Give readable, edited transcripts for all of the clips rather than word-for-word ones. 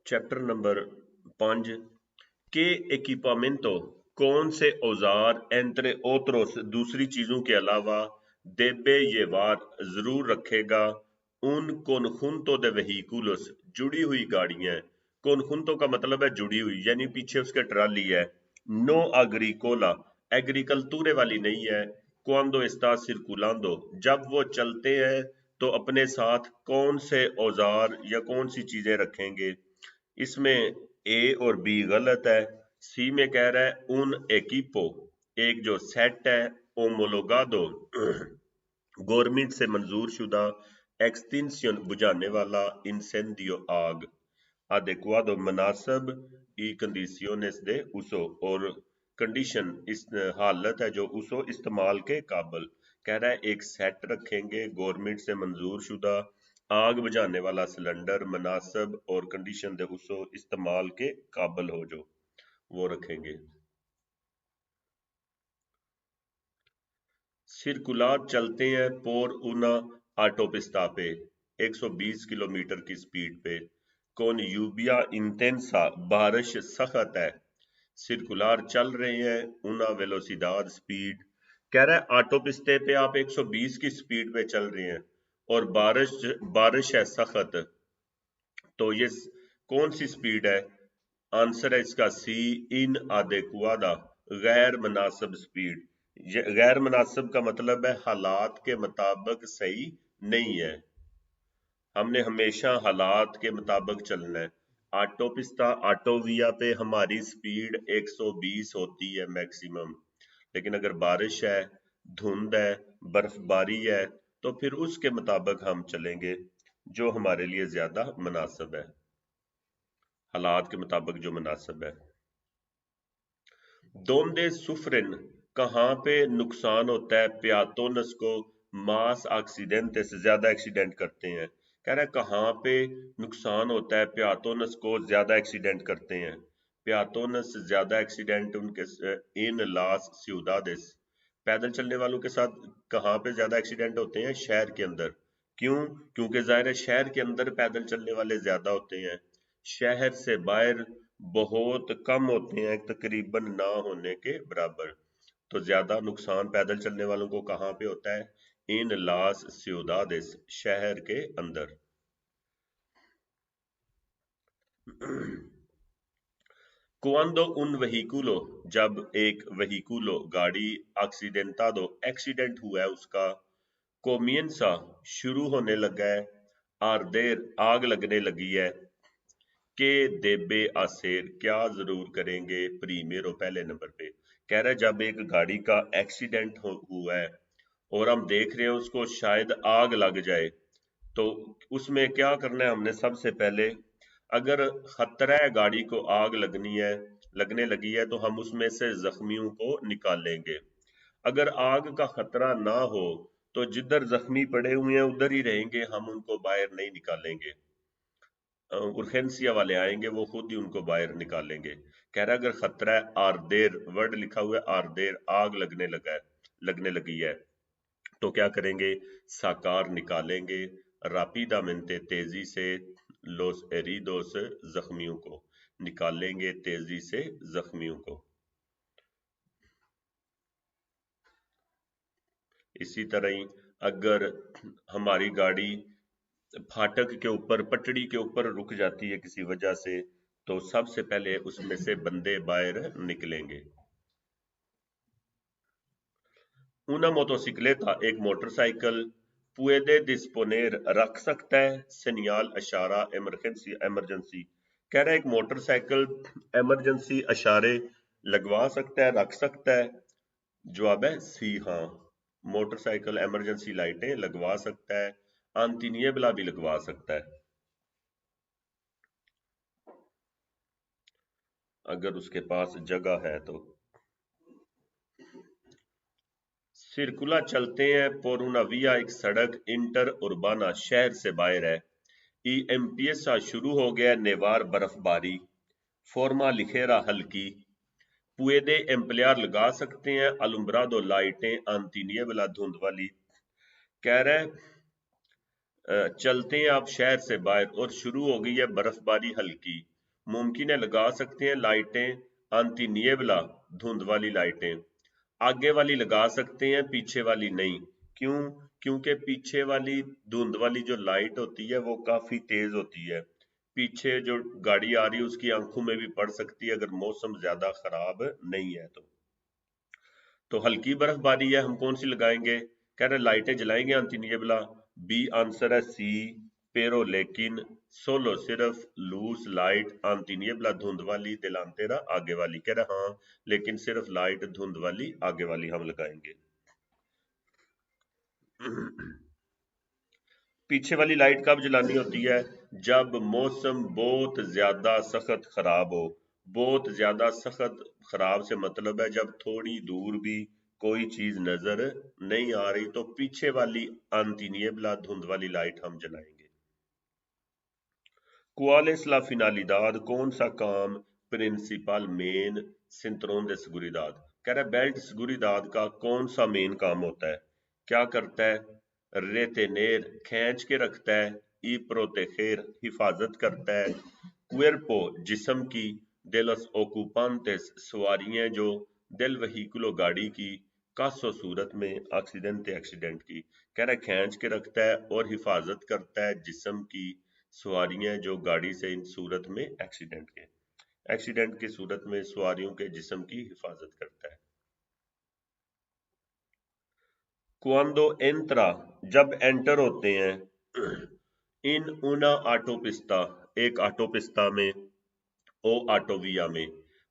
Chapter number 5 ¿Qué equipamiento कौन से औजार entre otros दूसरी चीजों के अलावा debe llevar जरूर रखेगा un conjunto de vehículos जुड़ी हुई गाड़ियां conjunto का मतलब है जुड़ी हुई यानी पीछे उसके ट्राली है no agricola एग्रीकल्तूरे वाली नहीं है cuando está circulando जब वो चलते हैं तो अपने साथ कौन से औजार या कौन सी चीजें रखेंगे। इसमें ए और बी गलत है। सी में कह रहा है उन एकीपो एक जो सेट है ओमोलोगादो गवर्नमेंट से मंजूर शुदा एक्सटिंक्शन बुझाने वाला इंसेंडियो आग adecuado मुनासिब y condiciones de uso और कंडीशन इस हालत है जो उसो इस्तेमाल के काबिल कह रहा है एक सेट रखेंगे गवर्नमेंट से मंजूर शुदा आग बुझाने वाला सिलेंडर मुनासिब और कंडीशन दे उसो इस्तेमाल के काबिल हो जो वो रखेंगे। सिरकुलार चलते हैं पोर उना ऑटोपिस्टा पे 120 किलोमीटर की स्पीड पे कौन यूबिया इंटेंसा बारिश सख्त है। सिरकुलार चल रहे हैं उना वेलोसिडाद स्पीड कह रहा है ऑटोपिस्टे पे आप 120 की स्पीड पे चल रहे हैं और बारिश है सख्त तो ये कौन सी स्पीड है। आंसर है इसका सी इन आदेकुआदा गैर मुनासिब स्पीड। गैर मुनासिब का मतलब है हालात के मुताबिक सही नहीं है। हमने हमेशा हालात के मुताबिक चलना है। ऑटोपिस्टा ऑटोविया पे हमारी स्पीड 120 होती है मैक्सिमम लेकिन अगर बारिश है धुंध है बर्फबारी है तो फिर उसके मुताबिक हम चलेंगे जो हमारे लिए ज्यादा मुनासिब है हालात के मुताबिक जो मुनासिब है। दोंदे सुफरिन कहाँ पे नुकसान होता है प्यातोनस को मास एक्सीडेंट से ज्यादा एक्सीडेंट करते हैं। कह रहा है कहाँ पे नुकसान होता है प्यातोनस को ज्यादा एक्सीडेंट करते हैं। प्यातोनस ज्यादा एक्सीडेंट उनके इन लास सिउदादेस पैदल चलने वालों के साथ कहाँ पे ज्यादा एक्सीडेंट होते हैं शहर के अंदर। क्यों? क्योंकि जाहिर है शहर के अंदर पैदल चलने वाले ज्यादा होते हैं शहर से बाहर बहुत कम होते हैं तकरीबन ना होने के बराबर। तो ज्यादा नुकसान पैदल चलने वालों को कहाँ पे होता है इन लास सिउदादेस शहर के अंदर। Cuando un vehículo जब एक वहीकुलो गाड़ी accidentado एक्सीडेंट हुआ है उसका comienza शुरू होने लगा है arder आग लगने लगी है के देबे आसेर क्या जरूर करेंगे प्रीमियर पहले नंबर पे। कह रहा है जब एक गाड़ी का एक्सीडेंट हुआ है और हम देख रहे हैं उसको शायद आग लग जाए तो उसमें क्या करना है हमने सबसे पहले अगर खतरा है गाड़ी को आग लगने लगी है तो हम उसमें से जख्मियों को निकालेंगे। अगर आग का खतरा ना हो तो जिधर जख्मी पड़े हुए हैं उधर ही रहेंगे हम उनको बाहर नहीं निकालेंगे। उर्जेंसिया वाले आएंगे वो खुद ही उनको बाहर निकालेंगे। कह रहा है अगर खतरा है आरदेर वर्ड लिखा हुआ है आरदेर आग लगने लगी है तो क्या करेंगे साकार निकालेंगे रापिडामेंटे तेजी से लोस एरिडोस जख्मियों को निकालेंगे तेजी से जख्मियों को। इसी तरह ही अगर हमारी गाड़ी फाटक के ऊपर पटड़ी के ऊपर रुक जाती है किसी वजह से तो सबसे पहले उसमें से बंदे बाहर निकलेंगे। una motocicleta एक मोटरसाइकिल puede disponer रख सकता है señal इशारा इमरजेंसी कह रहा है एक मोटरसाइकिल इमरजेंसी इशारे लगवा सकता है रख सकता है। जवाब है सी हाँ मोटरसाइकिल इमरजेंसी लाइटें लगवा सकता है अंतिनियबला भी लगवा सकता है अगर उसके पास जगह है तो। सिरकुला चलते हैं पोरुनाविया एक सड़क इंटर उर्बाना शहर से बाहर है। एमपीएस शुरू हो गया नेवार बर्फबारी फॉर्मा लिखेरा हल्की पुएदे एम्पलियार लगा सकते हैं अलुम्ब्रादो लाइटें अंतिनियबला धुंध वाली। कह रहा है चलते हैं आप शहर से बाहर और शुरू हो गई है बर्फबारी हल्की मुमकिन है लगा सकते हैं लाइटें, आंती निएबला धुंध वाली लाइटें। आगे वाली लगा सकते हैं, पीछे वाली नहीं। क्यों? क्योंकि पीछे वाली धुंध वाली जो लाइट होती है वो काफी तेज होती है, पीछे जो गाड़ी आ रही है उसकी आंखों में भी पड़ सकती है अगर मौसम ज्यादा खराब नहीं है तो हल्की बर्फबारी है, हम कौन सी लगाएंगे? कह रहे लाइटें जलाएंगे अंतिनियबला। बी आंसर है सी, पेरो लेकिन, सोलो सिर्फ, लूस लाइट, अंतिनियबला धुंध वाली, दिलांतेरा आगे वाली। कह रहे हाँ, लेकिन सिर्फ लाइट धुंध वाली आगे वाली हम लगाएंगे। पीछे वाली लाइट कब जलानी होती है? जब मौसम बहुत ज्यादा सख्त खराब हो। बहुत ज्यादा सख्त खराब से मतलब है जब थोड़ी दूर भी कोई चीज नजर नहीं आ रही तो पीछे वाली अंतिनियबला धुंध वाली लाइट हम जलाएंगे। कुआल ला फिनालिदाद कौन सा काम प्रिंसिपल मेन सिंत्रोन दे seguridad? कह रहा है बेल्ट seguridad का कौन सा मेन काम होता है? क्या करता है? रेतेनेर खींच के रखता है, ई प्रोटेger हिफाजत करता है, क्वेर्पो जिस्म की, डेलस ओकुपांतेस सवारियां जो, डेल वहीकुलो गाड़ी की, कासो सूरत में एक्सीडेंट एक्सीडेंट की। कह रहा है खींच के रखता है और हिफाजत करता है जिस्म की, सवारियां जो गाड़ी से इन सूरत में एक्सीडेंट की सूरत में सवारियों के जिस्म की हिफाजत करता है। क्वांदो एंत्रा जब एंटर होते हैं, इन उना ऑटोपिस्ता एक ऑटोपिस्ता में, ओ ऑटोविया में,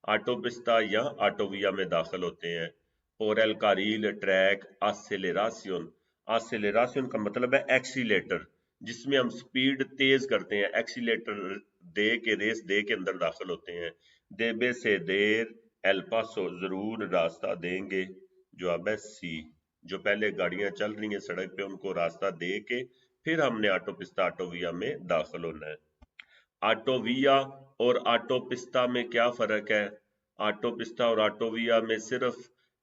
ऑटोपिस्ता या ऑटोविया में दाखिल होते हैं। और एल कारील ट्रैक आसेलेरासियन, आसेलेरासियन का मतलब है एक्सीलेटर, जिसमें हम स्पीड तेज करते हैं, एक्सीलेटर दे के रेस दे के अंदर दाखिल होते हैं। देबे से देर, एल पासो जरूर रास्ता देंगे, जवाब है सी। जो पहले गाड़ियां चल रही हैं सड़क पे उनको रास्ता दे के फिर हमने ऑटोपिस्ता ऑटोविया में दाखिल होना है। ऑटोविया और ऑटोपिस्ता में क्या फर्क है? ऑटोपिस्ता और ऑटोविया में सिर्फ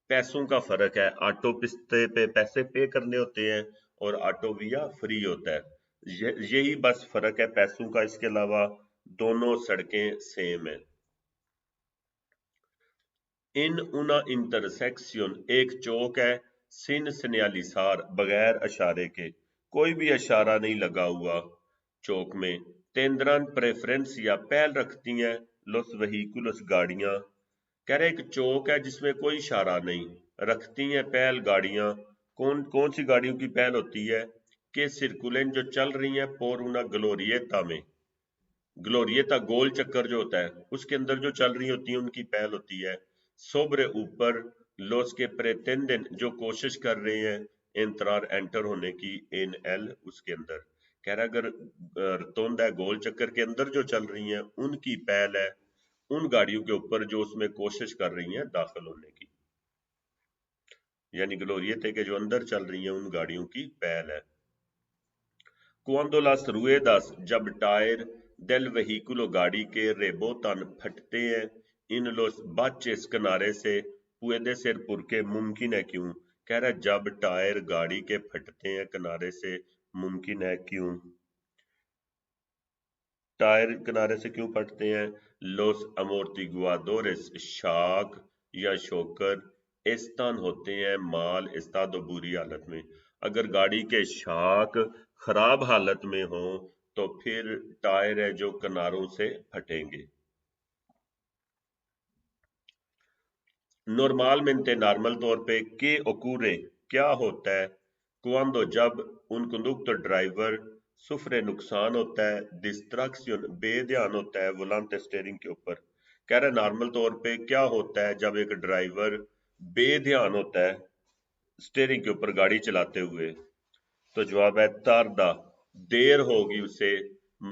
पैसों का फर्क है, ऑटोपिस्ते पे पैसे पे करने होते हैं और ऑटोविया फ्री होता है। यही बस फर्क है पैसों का, इसके अलावा दोनों सड़कें सेम है। इन उना इंटरसेक्शन एक चौक है, सिन सन्यालिसार बगैर अशारे के, कोई भी अशारा नहीं लगा हुआ चौक में। तेंद्रन प्रेफरेंस या पहल रखती हैं, लोस वहीकुलस गाड़ियां। कह रहे एक चौक है जिसमें कोई इशारा नहीं, रखती हैं पहल गाड़ियां। कौन कौन सी गाड़ियों की पहल होती है? कि सिरकुलेन जो चल रही हैं पोर उना ग्लोरियता में, ग्लोरियता गोल चक्कर जो होता है उसके अंदर जो चल रही होती है उनकी पहल होती है। सोब्रे ऊपर, लोस के प्रेटेंडेंट जो कोशिश कर रहे हैं एंतरार एंटर होने की, इन एल उसके अंदर। कह रहा अगर रतोंदा गोल चक्कर के अंदर जो चल रही हैं उनकी पहल है उन गाड़ियों के ऊपर जो उसमें कोशिश कर रही हैं दाखिल होने की, यानी ग्लोरियते के जो अंदर चल रही हैं उन गाड़ियों की पहल है। Cuando las ruedas जब टायर del vehículo गाड़ी के रेबोतन फटते हैं, इन los baches किनारे से, puede ser porque मुमकिन है क्यों? कह रहा है जब टायर गाड़ी के फटते हैं किनारे से, मुमकिन है क्यों? टायर किनारे से क्यों फटते हैं? लोस अमोर्टिगुआडोरेस शाक या शोकर एस्तान होते हैं माल एस्तादो बुरी हालत में। अगर गाड़ी के शाक खराब हालत में हो तो फिर टायर है जो किनारों से फटेंगे। नॉर्मलmente नॉर्मल तौर पे के ओकूरे क्या होता है? cuando जब उन कंडक्टर ड्राइवर सुफरे नुकसान होता है, डिस्ट्रक्शन बेध्यान होता है वोलांटे स्टेयरिंग के ऊपर। कह रहा है नॉर्मल तौर पे क्या होता है जब एक ड्राइवर बेध्यान होता है स्टेयरिंग के ऊपर गाड़ी चलाते हुए? तो जवाब है तारदा, देर होगी उसे,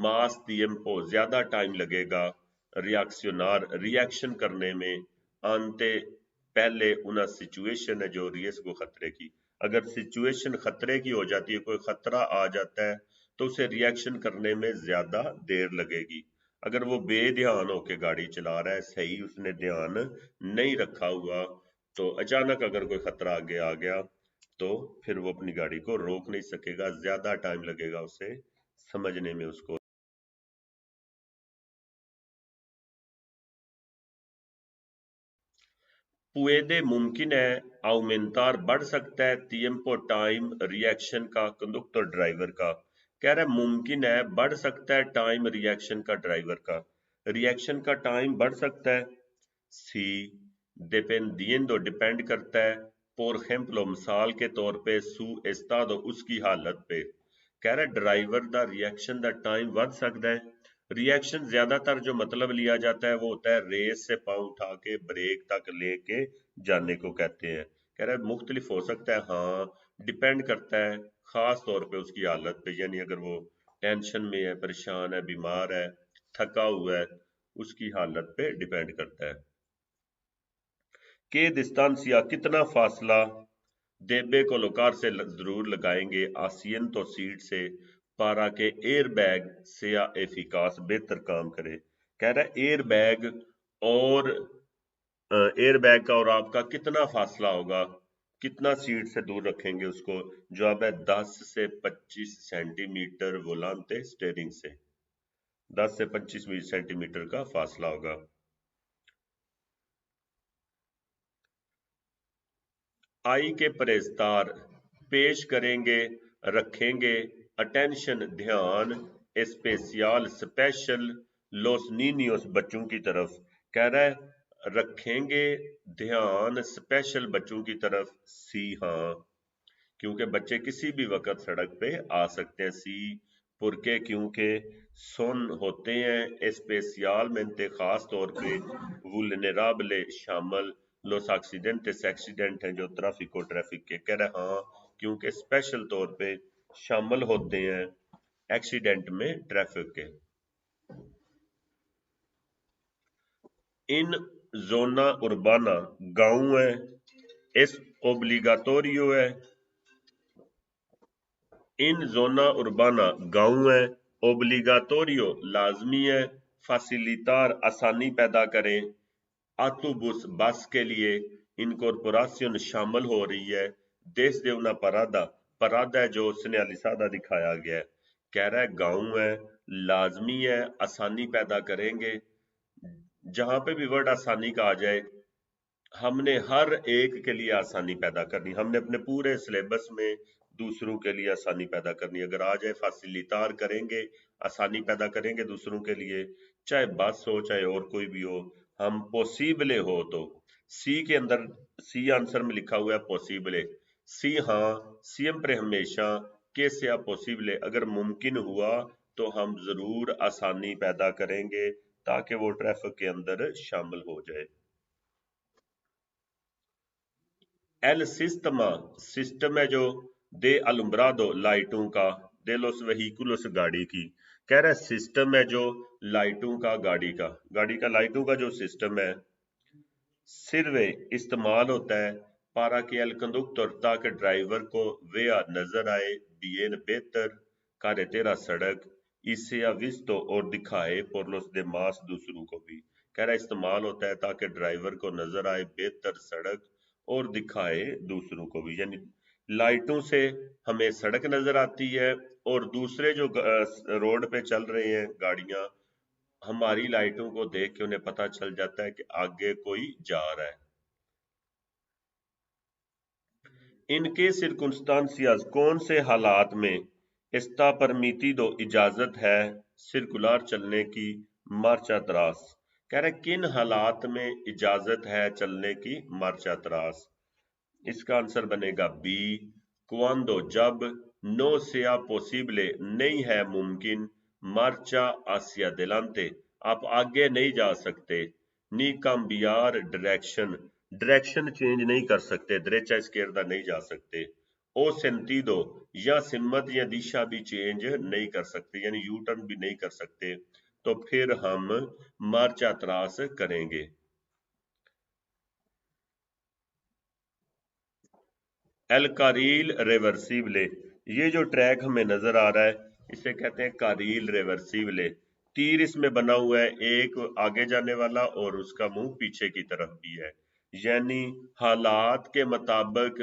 मास tiempo ज्यादा टाइम लगेगा, रिएक्शनार रिएक्शन करने में, अंते पहले उना सिचुएशन है जो रिस्क को खतरे की। अगर सिचुएशन खतरे की हो जाती है, कोई खतरा आ जाता है तो उसे रिएक्शन करने में ज्यादा देर लगेगी। अगर वो बेध्यान होके गाड़ी चला रहा है, सही उसने ध्यान नहीं रखा हुआ, तो अचानक अगर कोई खतरा आगे आ गया तो फिर वो अपनी गाड़ी को रोक नहीं सकेगा, ज्यादा टाइम लगेगा उसे समझने में उसको। puede मुमकिन है aumentar बढ़ सकता है tiempo टाइम रिएक्शन का कंडक्टर ड्राइवर का। कह रहा है मुमकिन है बढ़ सकता है टाइम रिएक्शन का ड्राइवर का, रिएक्शन का टाइम बढ़ सकता है। सी dependiendo डिपेंड करता है, por ejemplo मिसाल के तौर पे su estado उसकी हालत पे। कह रहा है ड्राइवर दा रिएक्शन दा टाइम बढ़ सकता है। रिएक्शन ज्यादातर जो मतलब लिया जाता है वो होता है रेस से पाँव उठा के ब्रेक तक लेके जाने को कहते हैं। कह रहा है मुख्तलिफ हो सकता है, हाँ डिपेंड करता है खास तौर पे उसकी हालत पे, यानी अगर वो टेंशन में है, परेशान है, बीमार है, थका हुआ है, उसकी हालत पे डिपेंड करता है। के distancia कितना फासला देबे को लोकार से जरूर लगाएंगे आसियन तो सीट से पारा के एयर बैग से या एफिकास बेहतर काम करे। कह रहा है एयर बैग और एयर बैग का और आपका कितना फासला होगा, कितना सीट से दूर रखेंगे उसको। जवाब है 10 से 25 सेंटीमीटर वोलांते स्टेयरिंग से, 10 से 25 सेंटीमीटर का फासला होगा। आई के परहेजगार पेश करेंगे, रखेंगे अटेंशन ध्यान, स्पेसियल स्पेशल, लोस नीनियोस बच्चों की तरफ। कह रहा है रखेंगे ध्यान स्पेशल बच्चों की तरफ। सी हाँ, क्योंकि बच्चे किसी भी वक्त सड़क पे आ सकते हैं। सी पुरके क्योंकि सुन होते हैं स्पेसियल में खास तौर पे, वुलनराबले शामिल, लोस एक्सीडेंट्स एक्सीडेंट हैं जो ट्रैफिक के। कह रहे हाँ क्योंकि स्पेशल तौर पे शामिल होते हैं एक्सीडेंट में ट्रैफिक के। इन जोना उर्बाना गाँव है, इस ओब्लिगाटोरियो है। इन जोना उर्बाना गाँव है, ओब्लिगाटोरियो लाजमी है, फैसिलिटार आसानी पैदा करें, ऑटोबुस बस के लिए, इनकॉर्पोरासियन शामिल हो रही है, देश देवना परादा, परादा जो सन्यालिसादा दिखाया गया है। कह रहा है गाँव है, लाजमी है, आसानी पैदा करेंगे। जहां पे भी वर्ड आसानी का आ जाए, हमने हर एक के लिए आसानी पैदा करनी, हमने अपने पूरे सिलेबस में दूसरों के लिए आसानी पैदा करनी। अगर आ जाए फैसिलिटार करेंगे, आसानी पैदा करेंगे दूसरों के लिए, चाहे बस हो चाहे और कोई भी हो, हम पॉसिबले हो तो। सी के अंदर सी आंसर में लिखा हुआ है पॉसिबले। सी हाँ सियम्प्रे हमेशा, के से पॉसिबले अगर मुमकिन हुआ तो हम जरूर आसानी पैदा करेंगे ताकि वो ट्रैफिक के अंदर शामिल हो जाए। एल सिस्टमा सिस्टम है जो, दे अलुम्ब्रादो लाइटों का, दे लोस वहीकुलस गाड़ी की। कह रहा है सिस्टम है जो लाइटों का, गाड़ी का लाइटों का जो सिस्टम है। सिर्वे इस्तेमाल होता है पारा के एल कंडक्टर ताकि ड्राइवर को वेया नजर आए, बियन बेहतर करे तेरा सड़क, इससे या विस्तो और दिखाए por los demás दूसरों को भी। कह रहा है इस्तेमाल होता है ताकि ड्राइवर को नजर आए बेहतर सड़क और दिखाए दूसरों को भी, यानी लाइटों से हमें सड़क नजर आती है और दूसरे जो रोड पे चल रहे हैं गाड़ियां, हमारी लाइटों को देख के उन्हें पता चल जाता है कि आगे कोई जा रहा है। इनके सिरकुंस्टांसियाज कौन से हालात में इस्ता परमितिदो इजाजत है सर्कुलर चलने की, मार्चा त्रास। कह रहे किन हालात में इजाजत है चलने की मार्चा त्रास। इसका आंसर बनेगा बी क्वांडो जब, नो सेया पॉसिबले नहीं है मुमकिन, मार्चा आसिया दिलांते आप आगे नहीं जा सकते, नी cambiar डायरेक्शन डायरेक्शन चेंज नहीं कर सकते, derecha izquierda नहीं जा सकते, ओ सेंटीडो या सिमत या दिशा भी चेंज नहीं कर सकते, यानी यू टर्न भी नहीं कर सकते, तो फिर हम मार्चा त्रास करेंगे। एल कारील रिवर्सिबले, ये जो ट्रैक हमें नजर आ रहा है इसे कहते हैं कारील रिवर्सिबले। तीर इसमें बना हुआ है, एक आगे जाने वाला और उसका मुंह पीछे की तरफ भी है, यानी हालात के मुताबिक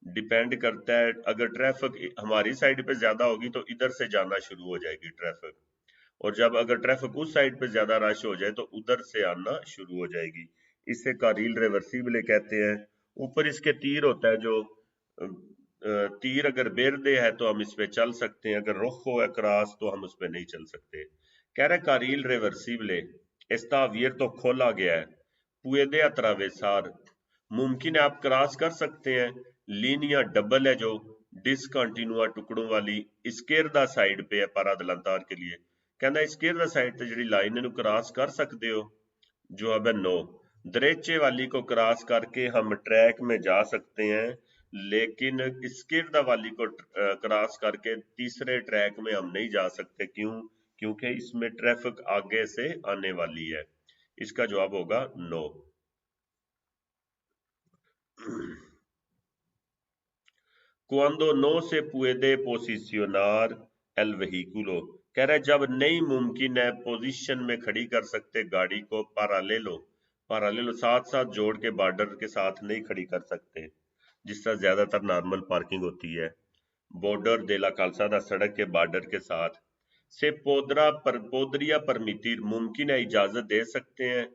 डिपेंड करता है। अगर ट्रैफिक हमारी साइड पे ज्यादा होगी तो इधर से जाना शुरू हो जाएगी ट्रैफिक, और जब अगर ट्रैफिक उस साइड पे ज्यादा रश हो जाए तो उधर से आना शुरू हो जाएगी। इसे कारील रिवर्सिबल कहते हैं। ऊपर इसके तीर होता है जो तीर अगर बेरदे है तो हम इस पे चल सकते हैं, अगर रुख हो क्रॉस तो हम उस पे नहीं चल सकते। कह रहे कारील रिवर्सिबल esta abierto खोला गया है, puede atravesar मुमकिन है आप क्रॉस कर सकते हैं, लीनिया डबल है जो डिसकंटिन्यूआ टुकड़ों वाली इसकेरदा साइड पे है पर अदलंतार के लिए, कहना इसकेरदा साइड ਤੇ ਜਿਹੜੀ ਲਾਈਨ ਇਹਨੂੰ ਕ੍ਰਾਸ ਕਰ ਸਕਦੇ ਹੋ। जवाब है नो। दरेचे वाली को क्रॉस करके हम ट्रैक में जा सकते हैं, लेकिन इसकिरदा वाली को क्रॉस करके तीसरे ट्रैक में हम नहीं जा सकते। क्यों? क्योंकि इसमें ट्रैफिक आगे से आने वाली है। इसका जवाब होगा no. Cuando no se puede posicionar el vehículo, कह रहा है जब नहीं मुमकिन है पोजीशन में खड़ी कर सकते गाड़ी को, पारालेलो साथ साथ जोड़ के बॉर्डर के साथ नहीं खड़ी कर सकते, जिस तरह ज्यादातर नॉर्मल पार्किंग होती है। बॉर्डर दे ला कालसादा सड़क के बॉर्डर के साथ से पोदरिया परमिtir मुमकिन है इजाजत दे सकते हैं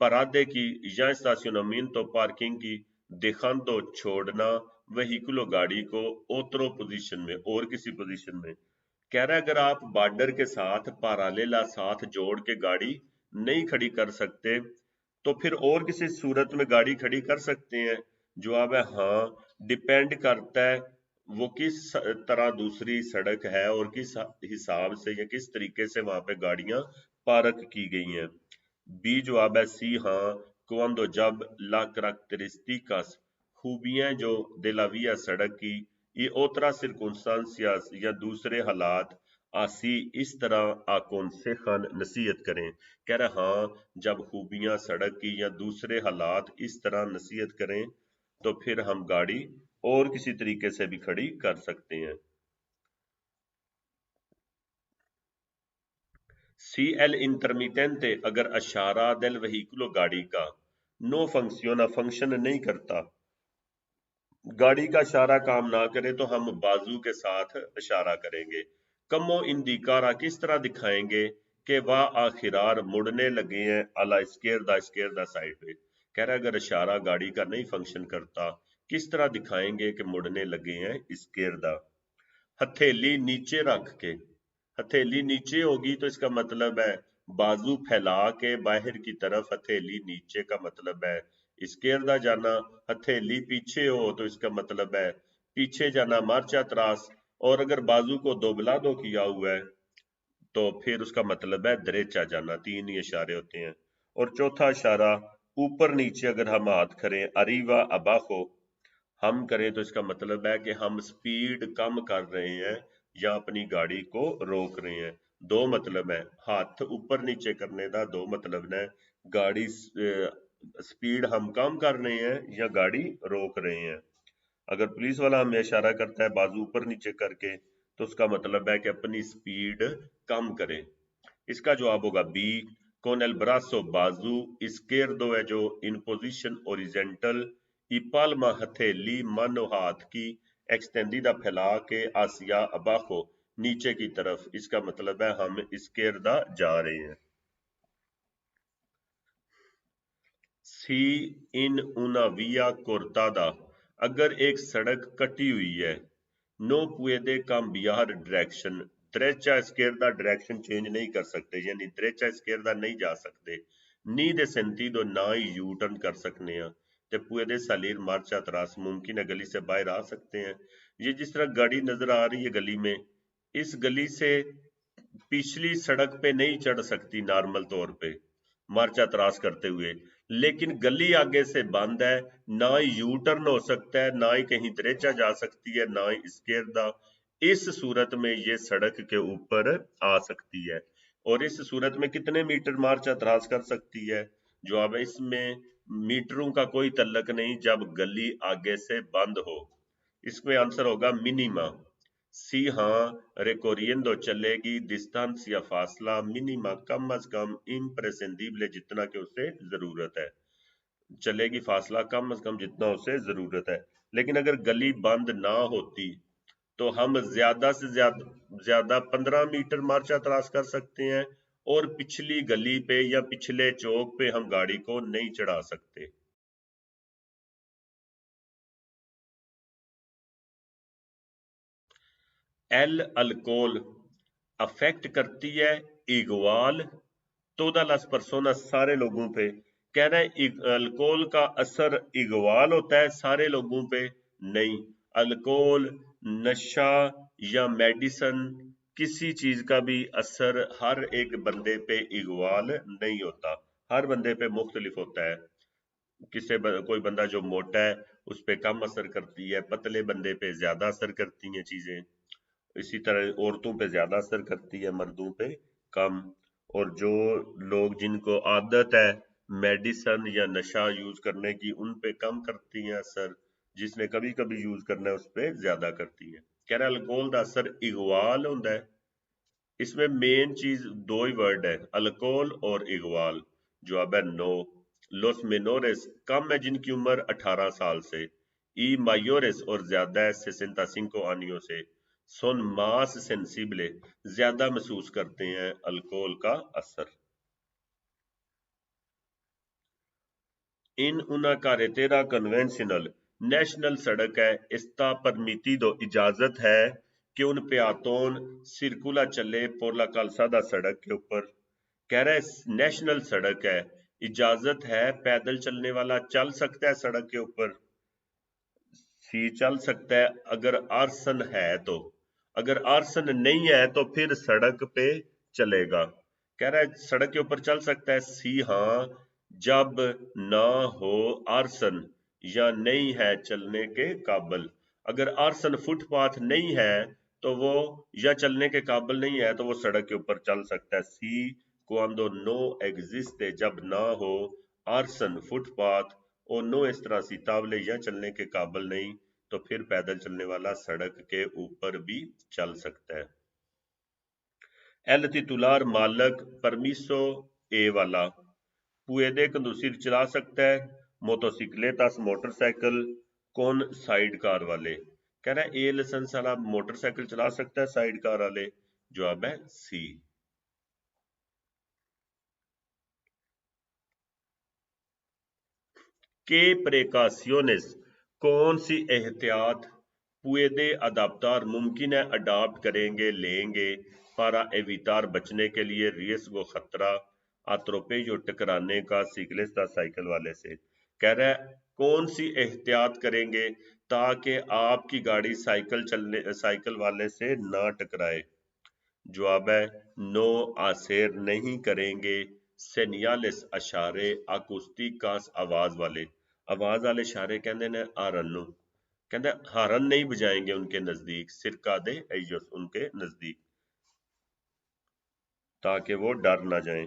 परादे की या स्टेशनमिento पार्किंग की, दिखांदो छोड़ना वहीकुलो गाड़ी को ओत्रो पोजीशन में और किसी पोजीशन में। कह रहा है अगर आप बॉर्डर के साथ पारालेला साथ जोड़ के गाड़ी नहीं खड़ी कर सकते तो फिर और किसी सूरत में गाड़ी खड़ी कर सकते हैं। जवाब है हाँ, डिपेंड करता है वो किस तरह दूसरी सड़क है और किस हिसाब से या किस तरीके से वहां पे गाड़ियां पार्क की गई हैं। बी जवाब है सी हाँ, cuando जब ला características खूबियां जो दिलाविया सड़क की ये ओतरा सिरकुंस्टांसियास या दूसरे हालात आसी इस तरह आकोन से खान नसीहत करें। कह रहा हाँ, जब खूबियां सड़क की या दूसरे हालात इस तरह नसीहत करें तो फिर हम गाड़ी और किसी तरीके से भी खड़ी कर सकते हैं। सी एल इंटरमिटेंटे अगर अशारा del vehículo गाड़ी का नो फंक्सियोना फंक्शन नहीं करता, गाड़ी का इशारा काम ना करे तो हम बाजू के साथ इशारा करेंगे। कमो इंदिकारा किस तरह दिखाएंगे कि वह आखिरार मुड़ने लगे हैं अला स्केरदा साइड पे। कह रहा है अगर इशारा गाड़ी का नहीं फंक्शन करता किस तरह दिखाएंगे कि मुड़ने लगे हैं स्केरदा। हथेली नीचे रख के, हथेली नीचे होगी तो इसका मतलब है बाजू फैला के बाहर की तरफ हथेली नीचे का मतलब है इसकेरदा जाना। हथेली पीछे हो तो इसका मतलब है पीछे जाना मार्चा त्रास, और अगर बाजू को दोबला दो किया हुआ है तो फिर उसका मतलब है दरेचा जाना। तीन ही इशारे होते हैं। और चौथा इशारा ऊपर नीचे अगर हम हाथ करें अरीवा अबाखो हम करें तो इसका मतलब है कि हम स्पीड कम कर रहे हैं या अपनी गाड़ी को रोक रहे हैं। दो मतलब है हाथ ऊपर नीचे करने का, दो मतलब है गाड़ी स्पीड हम कम कर रहे हैं या गाड़ी रोक रहे हैं। अगर पुलिस वाला हमें इशारा करता है बाजू ऊपर नीचे करके तो उसका मतलब है कि अपनी स्पीड कम करें। इसका जवाब होगा बी, con el brazo बाजू, izquierdo है जो इन पोजीशन ओरिजेंटल, y palma हथेली मानो हाथ की, extendida फैला के आसिया अबाखो नीचे की तरफ, इसका मतलब है हम izquierda जा रहे हैं। सी इन una vía cortada अगर एक सड़क कटी हुई है, नो puede cambiar direction derecha izquierda direction change नहीं कर सकते, यानी derecha izquierda नहीं जा सकते। नी दे sentido ना ही यू टर्न कर सकने हैं, ते puede salir marcha atrás मुमकिन है गली से बाहर आ सकते हैं। ये जिस तरह गाड़ी नजर आ रही है गली में, इस गली से पिछली सड़क पे नहीं चढ़ सकती नॉर्मल तौर पे मार्चा त्रास करते हुए, लेकिन गली आगे से बंद है, ना ही यू टर्न हो सकता है, ना ही कहीं दरेचा जा सकती है, ना ही इसकेरदा। इस सूरत में ये सड़क के ऊपर आ सकती है। और इस सूरत में कितने मीटर मार्चा त्रास कर सकती है? जवाब है इसमें मीटरों का कोई तल्लक नहीं जब गली आगे से बंद हो। इसमें आंसर होगा मिनिमा। सी हाँ, recorriendo चलेगी, डिस्टेंस या फासला, मिनिमा कम अज कम, imprescindible जितना कि उसे जरूरत है। चलेगी फासला कम अज कम जितना उसे जरूरत है। लेकिन अगर गली बंद ना होती तो हम ज्यादा से ज्यादा 15 मीटर मार्चा त्रास कर सकते हैं, اور پچھلی گلی پہ یا پچھلے چوک پہ ہم گاڑی کو نہیں چڑھا سکتے۔ الکول افیکٹ کرتی ہے اغوال todas las personas سارے لوگوں پہ۔ کہہ رہے ہیں الکول کا اثر اغوال ہوتا ہے سارے لوگوں پہ؟ نہیں، الکول، نشہ یا میڈیسن کسی چیز کا بھی اثر ہر ایک بندے پہ اغوال نہیں ہوتا، ہر بندے پہ مختلف ہوتا ہے۔ کوئی بندہ جو موٹا ہے اس پہ کم اثر کرتی ہے، پتلے بندے پہ زیادہ اثر کرتی ہیں چیزیں، اسی طرح عورتوں پہ زیادہ اثر کرتی ہے، مردوں پہ کم۔ اور جو لوگ جن کو عادت ہے میڈیسن یا نشہ یوز کرنے کی ان پہ کم کرتی ہیں اثر، جس نے کبھی کبھی یوز کرنا ہے اس پہ زیادہ کرتی ہیں۔ کہہ رہا الکول دا اثر اغوال ہوندا ہے۔ اس میں مین چیز دو ہی ورڈ ہے، الکول اور اغوال۔ جواب ہے نو۔ لوس مینورس کم ہے جن کی عمر 18 سال سے، ای مایورس اور زیادہ ہے 65 آنیوں سے، سون ماس سینسیبلے زیادہ محسوس کرتے ہیں الکول کا اثر۔ ان una carretera conventional نیشنل سڑک ہے، استا پرمیتیدو اجازت ہے کہ ان پیاتون سرکولا چلے por la calzada سڑک کے اوپر۔ کہہ رہا ہے نیشنل سڑک ہے، اجازت ہے پیدل چلنے والا چل سکتا ہے سڑک کے اوپر؟ سی چل سکتا ہے اگر آرسن ہے تو، اگر آرسن نہیں ہے تو پھر سڑک پہ چلے گا۔ کہہ رہا ہے سڑک کے اوپر چل سکتا ہے، سی ہاں، جب نہ ہو آرسن یا نہیں ہے چلنے کے قابل۔ اگر آرسن فٹ پاتھ نہیں ہے تو وہ یا چلنے کے قابل نہیں ہے تو وہ سڑک کے اوپر چل سکتا ہے، سی cuando no existe جب نہ ہو آرسن فٹ پاتھ او نو اس طرح سی تابلے یا چلنے کے قابل نہیں تو پھر پیدل چلنے والا سڑک کے اوپر بھی چل سکتا ہے۔ el titular مالک پرمیسو اے والا puede conducir چلا سکتا ہے، موٹوسیکلیتاس موٹر سائیکل، کون سائیڈ کار والے۔ کہہ رہا ہے اے لائسنس والا موٹر سائیکل چلا سکتا ہے سائیڈ کار والے، جواب ہے سی۔ کے پریکاسیونز کون سی احتیاط puede adaptar ممکن ہے اڈاپٹ کریں گے لیں گے para evitar بچنے کے لیے riesgo خطرہ atropello ٹکرانے کا سیکلستا سائیکل والے سے۔ کہہ رہا ہے کون سی احتیاط کریں گے تاکہ آپ کی گاڑی سائیکل والے سے نہ ٹکرائے؟ جواب ہے نو آسیر نہیں کریں گے، سینیالس اشارے اکوسٹیکاس آواز والے اشارے کہندے نے ہارن نو، کہندے ہارن نہیں بجائیں گے ان کے نزدیک، سرکا دے ایوس ان کے نزدیک، تاکہ وہ ڈر نہ جائیں،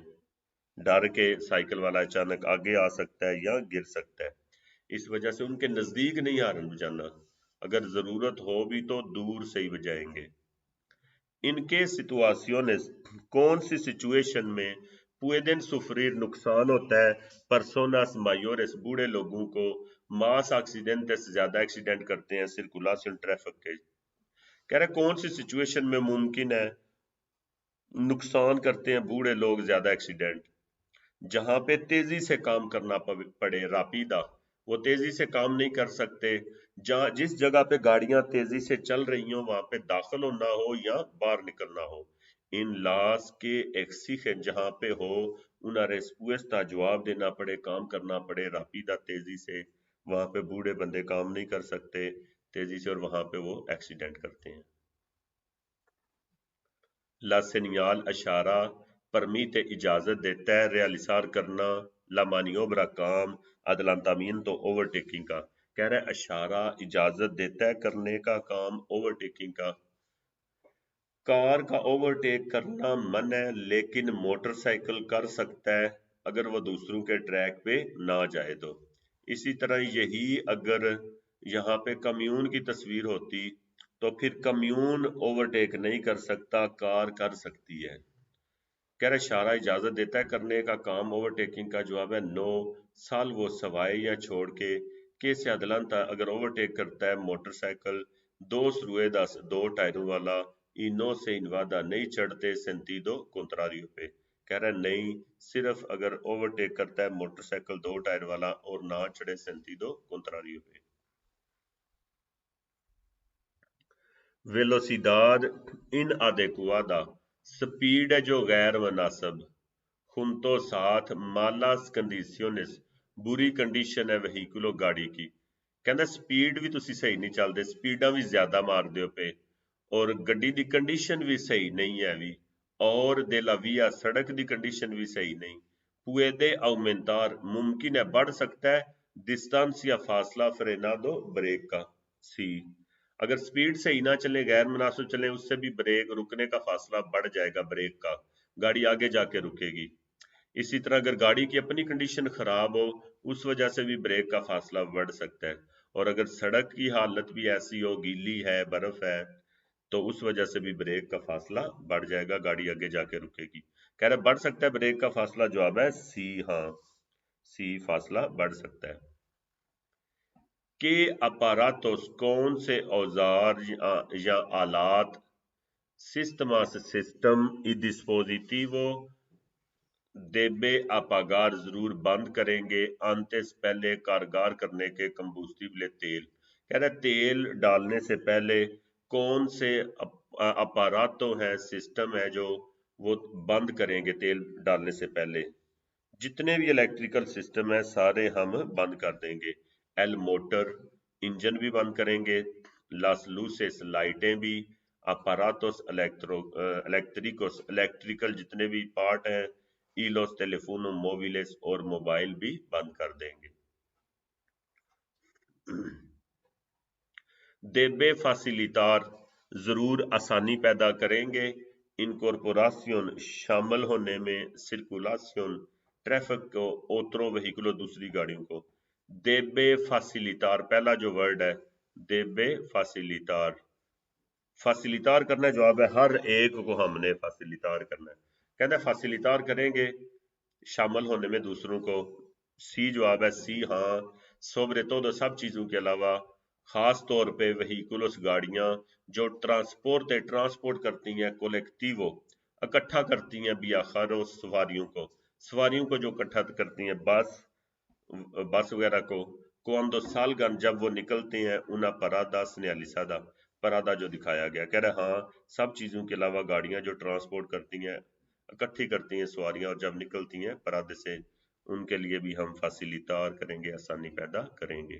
ڈر کے سائیکل والا اچانک آگے آ سکتا ہے یا گر سکتا ہے، اس وجہ سے ان کے نزدیک نہیں ہارن بجانا، اگر ضرورت ہو بھی تو دور سے ہی بجائیں گے۔ ان کے سچواسیونز کون سی سچویشن میں pueden sufrir نقصان ہوتا ہے پرسوناس مایورس بوڑھے لوگوں کو، ماس ایکسیڈنٹس زیادہ ایکسیڈنٹ کرتے ہیں سرکولیشن ٹریفک کے۔ کہہ رہے کون سی سچویشن میں ممکن ہے نقصان کرتے ہیں بوڑھے لوگ زیادہ ایکسیڈنٹ؟ جہاں پہ تیزی سے کام کرنا پڑے، راپیدا، وہ تیزی سے کام نہیں کر سکتے، جس جگہ پہ گاڑیاں تیزی سے چل رہی ہوں وہاں پہ داخل ہونا ہو یا باہر نکلنا ہو، ان لاس کے ایکسیجن جہاں پہ ہو انہیں ریسپوستا جواب دینا پڑے، کام کرنا پڑے راپیدا تیزی سے، وہاں پہ بوڑھے بندے کام نہیں کر سکتے تیزی سے اور وہاں پہ وہ ایکسیڈنٹ کرتے ہیں۔ لا سینیال اشارہ پرمیت اجازت دیتا ہے ریالیسار کرنا لا مانیوبرا کام ادلانتامینتو اوورٹیکنگ کا۔ کہہ رہا ہے اشارہ اجازت دیتا ہے کرنے کا کام اوورٹیکنگ کا۔ کار کا اوورٹیک کرنا منع ہے لیکن موٹر سائیکل کر سکتا ہے اگر وہ دوسروں کے ٹریک پہ نہ جائے تو۔ اسی طرح یہی اگر یہاں پہ کمیون کی تصویر ہوتی تو پھر کمیون اوورٹیک نہیں کر سکتا، کار کر سکتی ہے۔ کہہ رہا اشارہ اجازت دیتا ہے کرنے کا کام اوورٹیکنگ کا، جواب ہے نو، سال وہ سوائے یا چھوڑ کے سے ادلانتا اگر اوورٹیک کرتا ہے موٹر سائیکل دوس رویداس دو ٹائروں والا، انو سے انوادا نہیں چڑھتے سینتیدو کنتراریو پہ، کہہ رہا ہے نہیں، صرف اگر اوورٹیک کرتا ہے موٹر سائیکل 2 ٹائر والا اور نہ چڑھے sentido contrario پہ۔ velocidad inadecuada سپیڈ ہے جو غیر مناسب، junto ساتھ malas condiciones بری کنڈیشن ہے وہیکولو گاڑی کی، کہندا سپیڈ بھی تسی صحیح نہیں چلدے، سپیڈاں بھی زیادہ مار دیو پہ اور گڈی دی کنڈیشن بھی صحیح نہیں ہے بھی، اور دے لا ویا سڑک دی کنڈیشن بھی صحیح نہیں۔ puede aumentar ممکن ہے بڑھ سکتا ہے distancia فاصلہ frenado بریک کا، سی اگر سپیڈ صحیح نہ چلے غیر مناسب چلے اس سے بھی بریک رکنے کا فاصلہ بڑھ جائے گا بریک کا، گاڑی آگے جا کے رکے گی۔ اسی طرح اگر گاڑی کی اپنی کنڈیشن خراب ہو اس وجہ سے بھی بریک کا فاصلہ بڑھ سکتا ہے، اور اگر سڑک کی حالت بھی ایسی ہو، گیلی ہے، برف ہے، تو اس وجہ سے بھی بریک کا فاصلہ بڑھ جائے گا، گاڑی آگے جا کے رکے گی۔ کہہ رہے بڑھ سکتا ہے بریک کا فاصلہ، جواب ہے سی، ہاں سی فاصلہ بڑھ سکتا ہے۔ کہ اپاراتوس کون سے اوزار یا آلات sistemas سسٹم ای dispositivo debe apagar ضرور بند کریں گے antes پہلے کارگار کرنے کے combustible تیل، کہہ رہا ہے تیل ڈالنے سے پہلے کون سے اپاراتو ہے، سسٹم ہے جو وہ بند کریں گے تیل ڈالنے سے پہلے، جتنے بھی الیکٹریکل سسٹم ہیں سارے ہم بند کر دیں گے، ایل موٹر انجن بھی بند کریں گے، لاس لوسس لائٹیں بھی، اپاراتوس الیکٹریکوس الیکٹریکل جتنے بھی پارٹ ہیں، ایلوس ٹیلیفونو موبیلس اور موبائل بھی بند کر دیں گے۔ دیبے فاسیلیتار ضرور آسانی پیدا کریں گے، انکورپوراسیون شامل ہونے میں، سرکولاسیون ٹریفک کو، اوترو وہیکلو دوسری گاڑیوں کو۔ دیبے فاسیلیتار پہلا جو ورڈ ہے دیبے فاسیلیتار، فاسیلیتار کرنا ہے، جواب ہے ہر ایک کو ہم نے فاسیلیتار کرنا ہے، کہتا ہے فاسیلیتار کریں گے شامل ہونے میں دوسروں کو، سی جواب ہے سی، ہاں سوبرے تو سب چیزوں کے علاوہ، خاص طور پہ وہیکولس گاڑیاں جو ٹرانسپورٹ کرتی ہیں، کولیکٹیو اکٹھا کرتی ہیں، بیاخارو سواریوں کو جو اکٹھا کرتی ہیں، بس وغیرہ کو، cuando salgan جب وہ نکلتے ہیں، una parada señalizada پرادا جو دکھایا گیا، کہہ رہا ہاں سب چیزوں کے علاوہ گاڑیاں جو ٹرانسپورٹ کرتی ہیں، اکٹھی کرتی ہیں سواریاں اور جب نکلتی ہیں پرادے سے، ان کے لیے بھی ہم فاسیلیتار کریں گے، آسانی پیدا کریں گے۔